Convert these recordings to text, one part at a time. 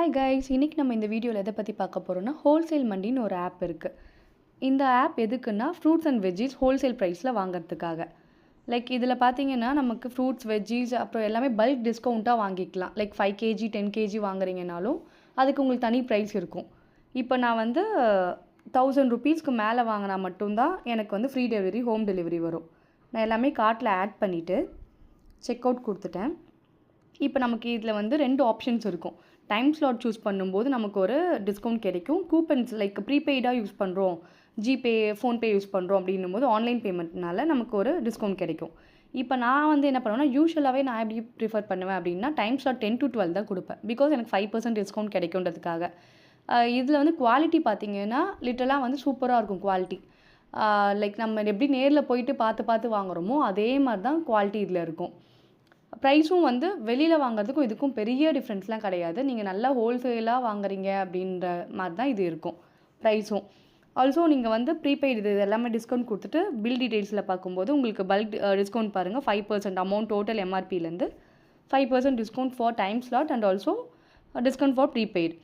Hi guys, இன்னைக்கு நம்ம இந்த வீடியோவில் எதை பற்றி பார்க்க போகிறோம்னா ஹோல்சேல் மண்டின்னு ஒரு ஆப் இருக்குது. இந்த ஆப் எதுக்குன்னா ஃப்ரூட்ஸ் அண்ட் வெஜ்ஜீஸ் ஹோல்சேல் ப்ரைஸில் வாங்குறதுக்காக. லைக் இதில் பார்த்தீங்கன்னா நமக்கு ஃப்ரூட்ஸ் வெஜ்ஜீஸ் அப்புறம் எல்லாமே பல்க் டிஸ்கவுண்ட்டாக வாங்கிக்கலாம். லைக் 5 kg 10 kg வாங்குறீங்கனாலும் அதுக்கு உங்களுக்கு தனி ப்ரைஸ் இருக்கும். இப்போ நான் வந்து 1000 rupeesக்கு மேலே வாங்கினா மட்டும்தான் எனக்கு வந்து ஃப்ரீ டெலிவரி ஹோம் டெலிவரி வரும். நான் எல்லாமே கார்ட்டில் ஆட் பண்ணிவிட்டு செக் அவுட் கொடுத்துட்டேன். இப்போ நமக்கு இதில் வந்து 2 ஆப்ஷன்ஸ் இருக்கும். டைம் ஸ்லாட் சூஸ் பண்ணும்போது நமக்கு ஒரு டிஸ்கவுண்ட் கிடைக்கும். கூப்பன்ஸ் லைக் ப்ரீபெய்டாக யூஸ் பண்ணுறோம், ஜிபே ஃபோன்பே யூஸ் பண்ணுறோம் அப்படின்னும் போது ஆன்லைன் பேமெண்ட்னால நமக்கு ஒரு டிஸ்கவுண்ட் கிடைக்கும். இப்போ நான் வந்து என்ன பண்ணுவேன்னா, யூஸ்வலாகவே நான் எப்படி ப்ரிஃபர் பண்ணுவேன் அப்படின்னா டைம் ஸ்லாட் 10 to 12 தான் கொடுப்பேன். பிகாஸ் எனக்கு 5% டிஸ்கவுண்ட் கிடைக்குன்றதுக்காக. இதில் வந்து குவாலிட்டி பார்த்தீங்கன்னா லிட்டலாக வந்து சூப்பராக இருக்கும் குவாலிட்டி. லைக் நம்ம எப்படி நேரில் போயிட்டு பார்த்து வாங்குகிறோமோ அதே மாதிரி தான் குவாலிட்டி இதில் இருக்கும். ப்ரைஸும் வந்து வெளியில் வாங்குறதுக்கும் இதுக்கும் பெரிய டிஃப்ரென்ஸ்லாம் கிடையாது. நீங்கள் நல்லா ஹோல்சேலாக வாங்குறீங்க அப்படின்ற மாதிரி தான் இது இருக்கும் ப்ரைஸும். ஆல்சோ நீங்கள் வந்து ப்ரீபெய்டு இது எல்லாமே டிஸ்கவுண்ட் கொடுத்துட்டு பில் டீட்டெயில்ஸில் பார்க்கும்போது உங்களுக்கு பல்க் டிஸ்கவுண்ட் பாருங்கள். 5% அமௌண்ட் டோட்டல் எம்ஆர்பிலேருந்து 5% discount for time slot and also discount for prepaid.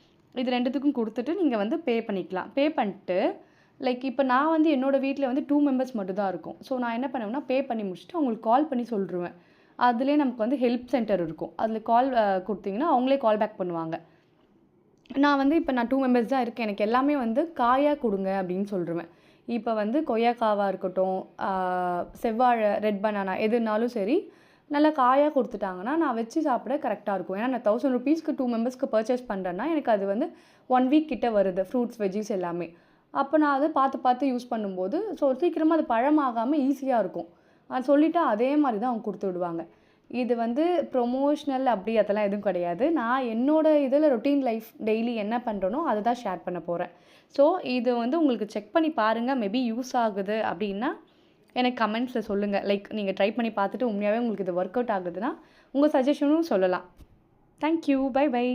இது ரெண்டுத்துக்கும் கொடுத்துட்டு நீங்கள் வந்து பே பண்ணிக்கலாம். பே பண்ணிட்டு லைக் இப்போ நான் வந்து என்னோடய வீட்டில் வந்து 2 members மட்டும் தான் இருக்கும். ஸோ நான் என்ன பண்ணுவேன்னா பே பண்ணி முடிச்சுட்டு அவங்களுக்கு கால் பண்ணி சொல்லிடுவேன். அதுலேயே நமக்கு வந்து ஹெல்ப் சென்டர் இருக்கும். அதில் கால் கொடுத்தீங்கன்னா அவங்களே கால் பேக் பண்ணுவாங்க. நான் வந்து இப்போ நான் 2 members தான் இருக்கேன், எனக்கு எல்லாமே வந்து காயாக கொடுங்க அப்படின்னு சொல்லிடுவேன். இப்போ வந்து கொய்யாக்காவாக இருக்கட்டும், செவ்வாழை, ரெட் பனானா எதுனாலும் சரி நல்லா காயாக கொடுத்துட்டாங்கன்னா நான் வச்சு சாப்பிட கரெக்டாக இருக்கும். ஏன்னா நான் 1000 rupeesக்கு 2 membersக்கு பர்ச்சேஸ் பண்ணுறேன்னா எனக்கு அது வந்து 1 week கிட்ட வருது ஃப்ரூட்ஸ் வெஜ்ஜீஸ் எல்லாமே. அப்போ நான் அதை பார்த்து யூஸ் பண்ணும்போது ஸோ சீக்கிரமாக அது பழமாகாமல் ஈஸியாக இருக்கும். சொல்லிவிட்டா அதே மாதிரி தான் அவங்க கொடுத்து விடுவாங்க. இது வந்து ப்ரொமோஷ்னல் அப்படி அதெல்லாம் எதுவும் கிடையாது. நான் என்னோடய இதில் ரொட்டீன் லைஃப் டெய்லி என்ன பண்ணுறனோ அதை தான் ஷேர் பண்ண போகிறேன். ஸோ இது வந்து உங்களுக்கு செக் பண்ணி பாருங்கள். மேபி யூஸ் ஆகுது அப்படின்னா எனக்கு கமெண்ட்ஸில் சொல்லுங்கள். லைக் நீங்கள் ட்ரை பண்ணி பார்த்துட்டு உண்மையாகவே உங்களுக்கு இது ஒர்க் அவுட் ஆகுதுன்னா உங்கள் சஜஷனும் சொல்லலாம். Thank you, bye by.